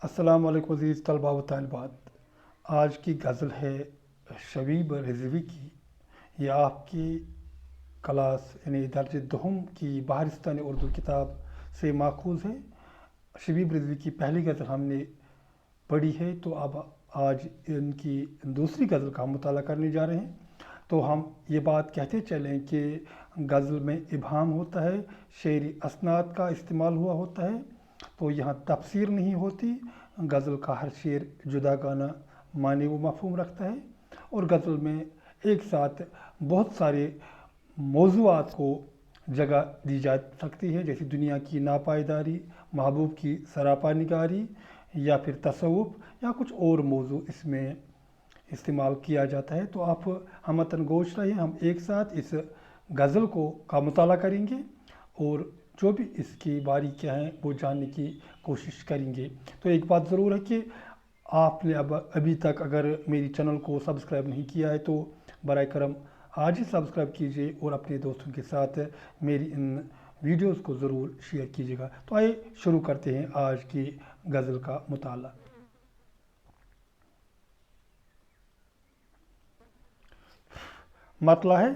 السلام علیکم عزیز طلباء و طالبات. آج کی غزل ہے شبیب رضوی کی. یہ آپ کی کلاس یعنی درج دہم کی بہارستان اردو کتاب سے ماخوذ ہے. شبیب رضوی کی پہلی غزل ہم نے پڑھی ہے، تو اب آج ان کی دوسری غزل کا ہم مطالعہ کرنے جا رہے ہیں. تو ہم یہ بات کہتے چلیں کہ غزل میں ابہام ہوتا ہے، شعری اسناد کا استعمال ہوا ہوتا ہے، تو یہاں تفسیر نہیں ہوتی. غزل کا ہر شعر جدا گانا معنی و مفہوم رکھتا ہے، اور غزل میں ایک ساتھ بہت سارے موضوعات کو جگہ دی جا سکتی ہے، جیسے دنیا کی ناپائیداری، محبوب کی سراپا نگاری، یا پھر تصوف، یا کچھ اور موضوع اس میں استعمال کیا جاتا ہے. تو آپ ہمتن گوش رہے، ہم ایک ساتھ اس غزل کا مطالعہ کریں گے اور جو بھی اس کی باریکیاں ہیں وہ جاننے کی کوشش کریں گے. تو ایک بات ضرور ہے کہ آپ نے ابھی تک اگر میری چینل کو سبسکرائب نہیں کیا ہے تو برائے کرم آج ہی سبسکرائب کیجئے اور اپنے دوستوں کے ساتھ میری ان ویڈیوز کو ضرور شیئر کیجیے گا. تو آئیے شروع کرتے ہیں آج کی غزل کا مطالعہ. مطلع ہے: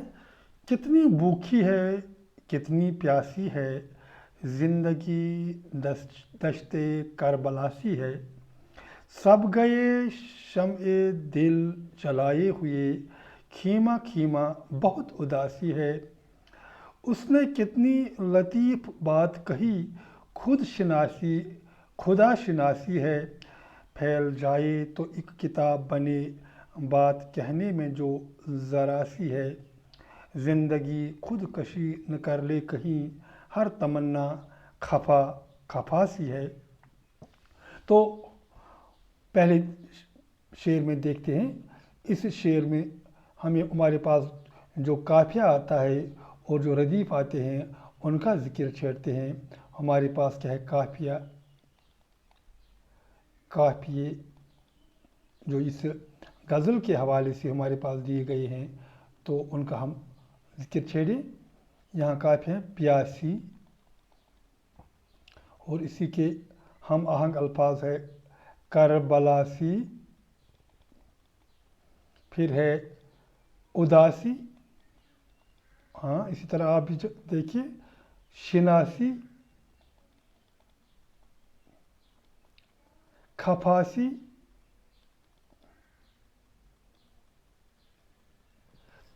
کتنی بھوکی ہے، کتنی پیاسی ہے، زندگی دشت کربلا سی ہے. سب گئے شمع دل جلائے ہوئے، خیمہ خیمہ بہت اداسی ہے. اس نے کتنی لطیف بات کہی، خدا شناسی ہے. پھیل جائے تو ایک کتاب بنے، بات کہنے میں جو ذرا سی ہے. زندگی خود کشی نہ کر لے کہیں، ہر تمنا خفا سی ہے. تو پہلے شعر میں دیکھتے ہیں. اس شعر میں ہمارے پاس جو قافیہ آتا ہے اور جو ردیف آتے ہیں ان کا ذکر چھیڑتے ہیں. ہمارے پاس کیا ہے؟ قافیے جو اس غزل کے حوالے سے ہمارے پاس دیے گئے ہیں تو ان کا ہم ذکر چھیڑیں. یہاں قافیہ ہے پیاسی، اور اسی کے ہم آہنگ الفاظ ہے کربلا سی، پھر ہے اداسی. ہاں اسی طرح آپ بھی دیکھیے، شناسی، خفاسی.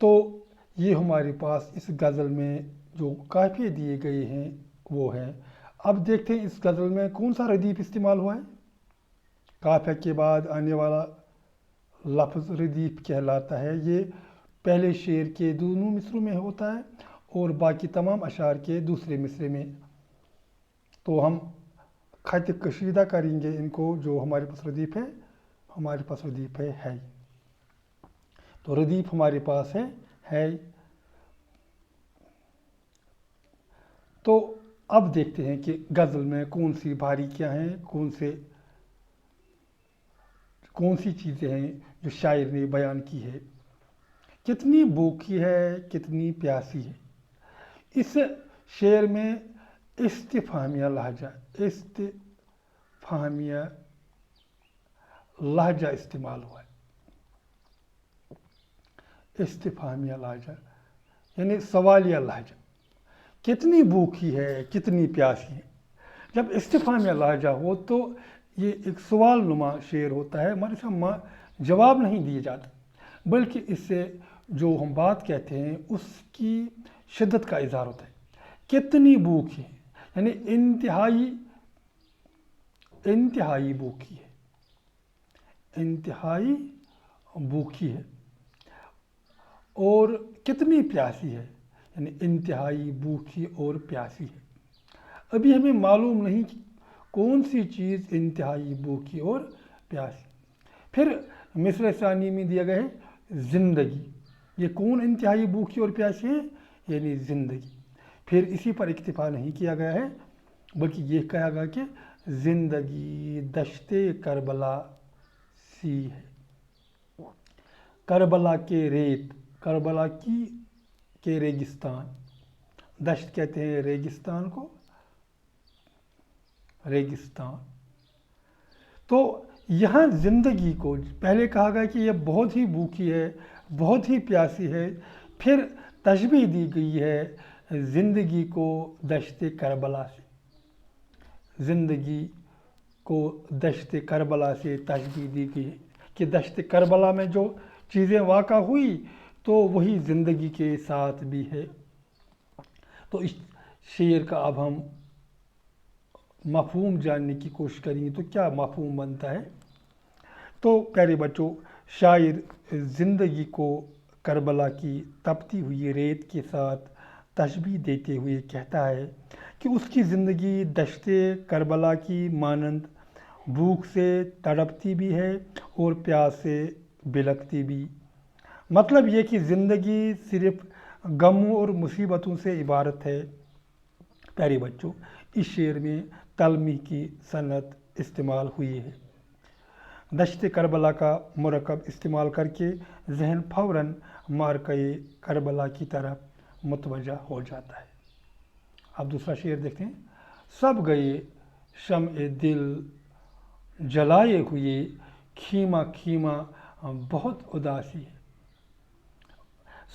تو یہ ہمارے پاس اس غزل میں جو قافیے دیے گئے ہیں وہ ہیں. اب دیکھتے ہیں اس غزل میں کون سا ردیف استعمال ہوا ہے. قافیہ کے بعد آنے والا لفظ ردیف کہلاتا ہے. یہ پہلے شعر کے دونوں مصروں میں ہوتا ہے اور باقی تمام اشعار کے دوسرے مصرے میں. تو ہم خط کشیدہ کریں گے ان کو. جو ہمارے پاس ردیف ہے تو ردیف ہمارے پاس ہے. تو اب دیکھتے ہیں کہ غزل میں کون سی باریکیاں ہیں، کون سی چیزیں ہیں جو شاعر نے بیان کی ہے. کتنی بھوکی ہے، کتنی پیاسی ہے. اس شعر میں استفہامیہ لہجہ استعمال ہوا ہے. استفہامیہ لہجہ یعنی سوالیہ لہجہ. کتنی بھوکی ہے، کتنی پیاسی ہے. جب استفہامیہ لہجہ ہو تو یہ ایک سوال نما شعر ہوتا ہے. ہمارے سامنے جواب نہیں دیے جاتا بلکہ اس سے جو ہم بات کہتے ہیں اس کی شدت کا اظہار ہوتا ہے. کتنی بھوکی ہے یعنی انتہائی بھوکی ہے. اور کتنی پیاسی ہے یعنی انتہائی بھوکی اور پیاسی ہے. ابھی ہمیں معلوم نہیں کہ کون سی چیز انتہائی بھوکی اور پیاسی. پھر مصرع ثانی میں دیا گیا ہے زندگی. یہ کون انتہائی بھوکی اور پیاسی ہے؟ یعنی زندگی. پھر اسی پر اکتفا نہیں کیا گیا ہے بلکہ یہ کہا گیا کہ زندگی دشت کربلا سی ہے. کربلا کے ریگستان. دشت کہتے ہیں ریگستان کو، ریگستان. تو یہاں زندگی کو پہلے کہا گیا کہ یہ بہت ہی بھوکی ہے، بہت ہی پیاسی ہے، پھر تشبیہ دی گئی ہے زندگی کو دشت کربلا سے، زندگی کو دشت کربلا سے تشبیہ دی گئی ہے کہ دشت کربلا میں جو چیزیں واقع ہوئی تو وہی زندگی کے ساتھ بھی ہے۔ تو اس شعر کا اب ہم مفہوم جاننے کی کوشش کریں گے تو کیا مفہوم بنتا ہے؟ تو پیارے بچوں، شاعر زندگی کو کربلا کی تپتی ہوئی ریت کے ساتھ تشبیہ دیتے ہوئے کہتا ہے کہ اس کی زندگی دشت کربلا کی مانند بھوک سے تڑپتی بھی ہے اور پیاس سے بلکتی بھی۔ مطلب یہ کہ زندگی صرف غموں اور مصیبتوں سے عبارت ہے۔ پیارے بچوں، اس شعر میں تلمیح کی صنعت استعمال ہوئی ہے۔ دشت کربلا کا مرکب استعمال کر کے ذہن فوراً معرکہ کربلا کی طرف متوجہ ہو جاتا ہے۔ اب دوسرا شعر دیکھتے ہیں۔ سب گئے شمع دل جلائے ہوئے، خیمہ خیمہ بہت اداسی ہے۔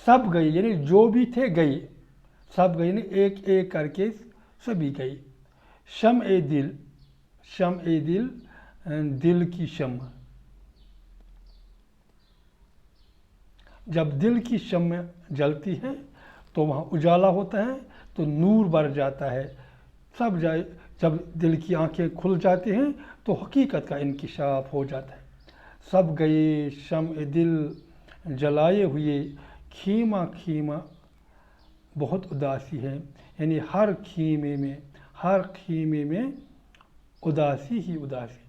سب گئے یعنی جو بھی تھے گئے، سب گئے یعنی ایک ایک کر کے سبھی گئے۔ شمع دل، شمع دل دل کی شمع، جب دل کی شمع جلتی ہے تو وہاں اجالا ہوتا ہے، تو نور بر جاتا ہے۔ سب جائے جب دل کی آنکھیں کھل جاتی ہیں تو حقیقت کا انکشاف ہو جاتا ہے۔ سب گئے شمع دل جلائے ہوئے، خیمہ خیمہ بہت اداسی ہے، یعنی ہر خیمے میں اداسی ہی اداسی،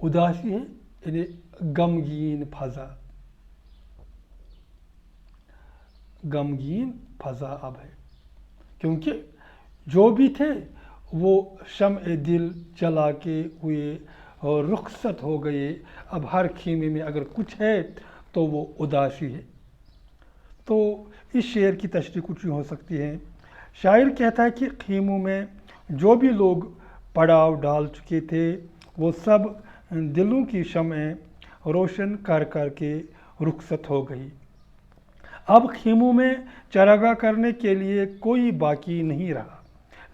اداسی ہے یعنی غمگین فضا، غمگین فضا اب ہے، کیونکہ جو بھی تھے وہ شمع دل جلا کے ہوئے اور رخصت ہو گئے۔ اب ہر خیمے میں اگر کچھ ہے تو وہ اداسی ہے۔ تو اس شعر کی تشریح کچھ ہو سکتی ہے۔ شاعر کہتا ہے کہ خیموں میں جو بھی لوگ پڑاؤ ڈال چکے تھے وہ سب دلوں کی شمعیں روشن کر کر کے رخصت ہو گئی۔ اب خیموں میں چراگاہ کرنے کے لیے کوئی باقی نہیں رہا،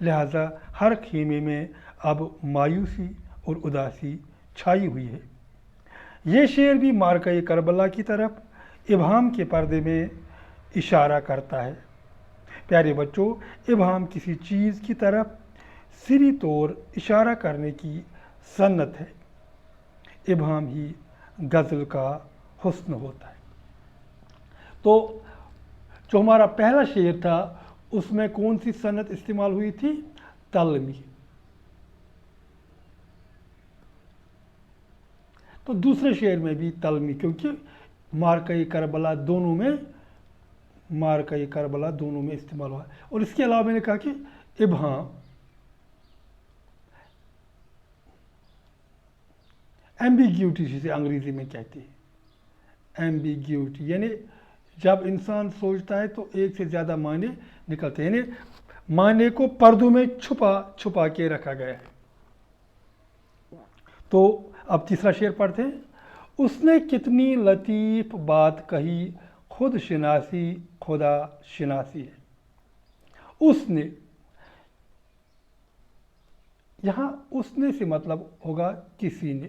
لہذا ہر خیمے میں اب مایوسی اور اداسی چھائی ہوئی ہے۔ یہ شعر بھی معرکہ کربلا کی طرف ابہام کے پردے میں اشارہ کرتا ہے۔ پیارے بچوں، ابہام کسی چیز کی طرف سری طور اشارہ کرنے کی صنعت ہے۔ ابہام ہی غزل کا حسن ہوتا ہے۔ تو جو ہمارا پہلا شعر تھا اس میں کون سی صنعت استعمال ہوئی تھی؟ تلمیح۔ تو دوسرے شعر میں بھی تلمیح، کیونکہ معرکہ کربلا دونوں میں استعمال ہوا ہے۔ اور اس کے علاوہ میں نے کہا کہ ابہام، ایمبیگیوٹی جسے انگریزی میں کہتے ہیں، ایمبیگیوٹی یعنی جب انسان سوچتا ہے تو ایک سے زیادہ معنی نکلتے ہیں، یعنی معنی کو پردوں میں چھپا کے رکھا گیا ہے۔ تو اب تیسرا شعر پڑھتے ہیں۔ اس نے کتنی لطیف بات کہی، خود شناسی خدا شناسی ہے۔ اس نے، یہاں اس نے سے مطلب ہوگا کسی نے،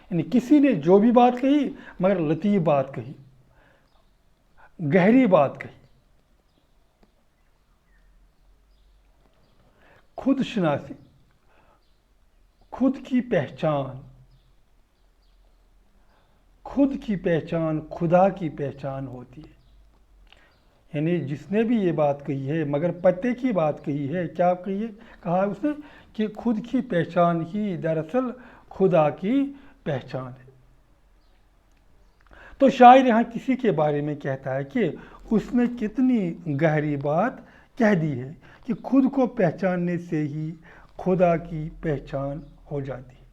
یعنی کسی نے جو بھی بات کہی مگر لطیف بات کہی، گہری بات کہی۔ خود شناسی، خود کی پہچان، خود کی پہچان خدا کی پہچان ہوتی ہے۔ یعنی جس نے بھی یہ بات کہی ہے مگر پتے کی بات کہی ہے، کیا کہا اس نے کہ خود کی پہچان ہی دراصل خدا کی پہچان ہے۔ تو شاعر یہاں کسی کے بارے میں کہتا ہے کہ اس نے کتنی گہری بات کہہ دی ہے کہ خود کو پہچاننے سے ہی خدا کی پہچان ہو جاتی ہے۔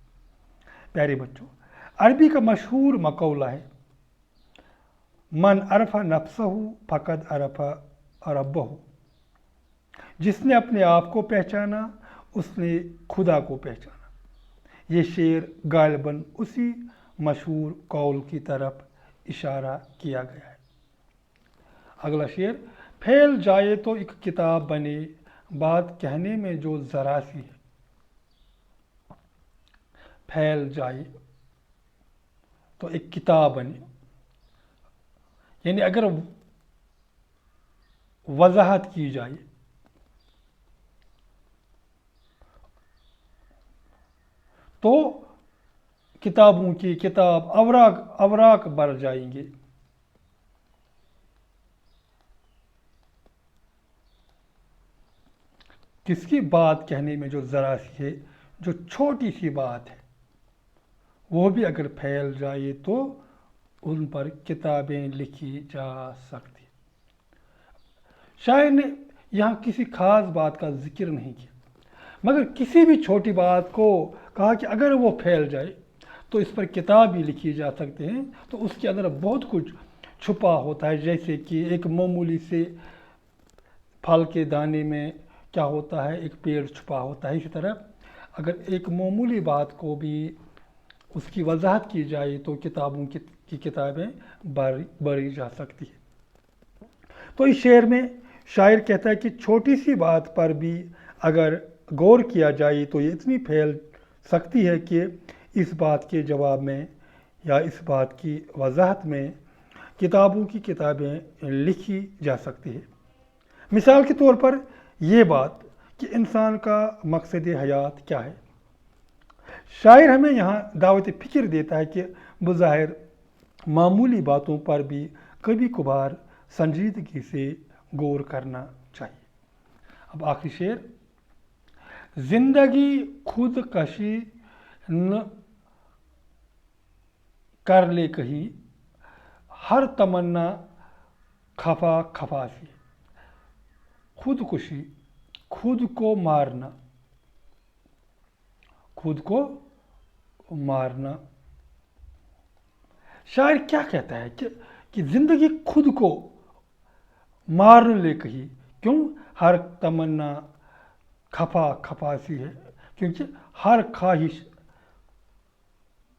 پیارے بچوں، عربی کا مشہور مقولہ ہے، من عرف نفسہ فقد عرف ربہ، جس نے اپنے آپ کو پہچانا اس نے خدا کو پہچانا۔ یہ شعر غالباً اسی مشہور قول کی طرف اشارہ کیا گیا ہے۔ اگلا شعر، پھیل جائے تو ایک کتاب بنے، بات کہنے میں جو ذرا سی ہے۔ پھیل جائے تو ایک کتاب بنے، یعنی اگر وضاحت کی جائے تو کتابوں کی کتاب اوراق بڑھ جائیں گے۔ کس کی بات کہنے میں جو ذرا سی ہے، جو چھوٹی سی بات ہے وہ بھی اگر پھیل جائے تو ان پر کتابیں لکھی جا سکتی۔ شاعر نے یہاں کسی خاص بات کا ذکر نہیں کیا، مگر کسی بھی چھوٹی بات کو کہا کہ اگر وہ پھیل جائے تو اس پر کتاب بھی لکھی جا سکتے ہیں۔ تو اس کے اندر بہت کچھ چھپا ہوتا ہے، جیسے کہ ایک معمولی سے پھل کے دانے میں کیا ہوتا ہے، ایک پیڑ چھپا ہوتا ہے۔ اسی طرح اگر ایک معمولی بات کو بھی اس کی وضاحت کی جائے تو کتابوں کی کتابیں بڑھی جا سکتی ہے۔ تو اس شعر میں شاعر کہتا ہے کہ چھوٹی سی بات پر بھی اگر غور کیا جائے تو یہ اتنی پھیل سکتی ہے کہ اس بات کے جواب میں یا اس بات کی وضاحت میں کتابوں کی کتابیں لکھی جا سکتی ہے۔ مثال کے طور پر یہ بات کہ انسان کا مقصد حیات کیا ہے۔ شاعر ہمیں یہاں دعوت فکر دیتا ہے کہ بظاہر معمولی باتوں پر بھی کبھی کبھار سنجیدگی سے غور کرنا چاہیے۔ اب آخری شعر، زندگی خود کشی نہ کر لے کہیں، ہر تمنا خفا خفا سی۔ خودکشی، خود کو مارنا، خود کو مارنا۔ شاعر کیا کہتا ہے کہ زندگی خود کو مار نہ لے کہیں، کیوں؟ ہر تمنا خفا خفا سی ہے، کیونکہ ہر خواہش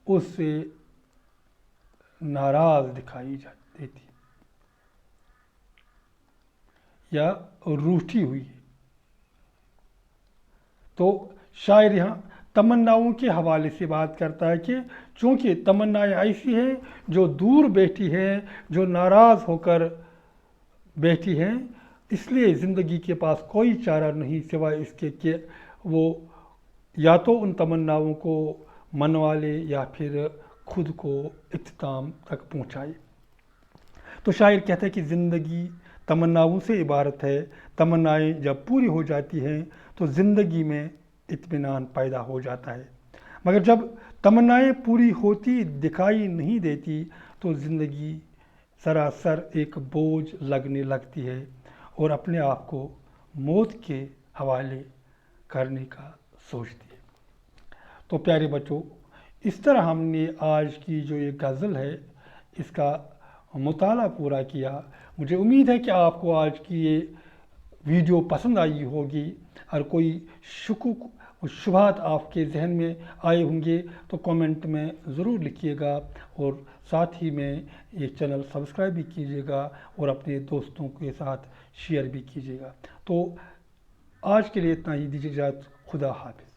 اس سے ناراض دکھائی دیتی یا روٹھی ہوئی ہے۔ تو شاعر یہاں تمناؤں کے حوالے سے بات کرتا ہے کہ چونکہ تمنائیں ایسی ہیں جو دور بیٹھی ہیں، جو ناراض ہو کر بیٹھی ہیں، اس لیے زندگی کے پاس کوئی چارہ نہیں سوائے اس کے کہ وہ یا تو ان تمناؤں کو منوا لے یا پھر خود کو اختتام تک پہنچائے۔ تو شاعر کہتا ہے کہ زندگی تمناؤں سے عبارت ہے۔ تمنائیں جب پوری ہو جاتی ہیں تو زندگی میں اطمینان پیدا ہو جاتا ہے، مگر جب تمنائیں پوری ہوتی دکھائی نہیں دیتی تو زندگی سراسر ایک بوجھ لگنے لگتی ہے اور اپنے آپ کو موت کے حوالے کرنے کا سوچتی ہے۔ تو پیارے بچوں، اس طرح ہم نے آج کی جو یہ غزل ہے اس کا مطالعہ پورا کیا۔ مجھے امید ہے کہ آپ کو آج کی یہ ویڈیو پسند آئی ہوگی، اور کوئی شکوک و شبہات آپ کے ذہن میں آئے ہوں گے تو کامنٹ میں ضرور لکھیے گا، اور ساتھ ہی میں یہ چینل سبسکرائب بھی کیجیے گا اور اپنے دوستوں کے ساتھ شیئر بھی کیجیے گا۔ تو آج کے لیے اتنا ہی، دیجیے اجازت، خدا حافظ۔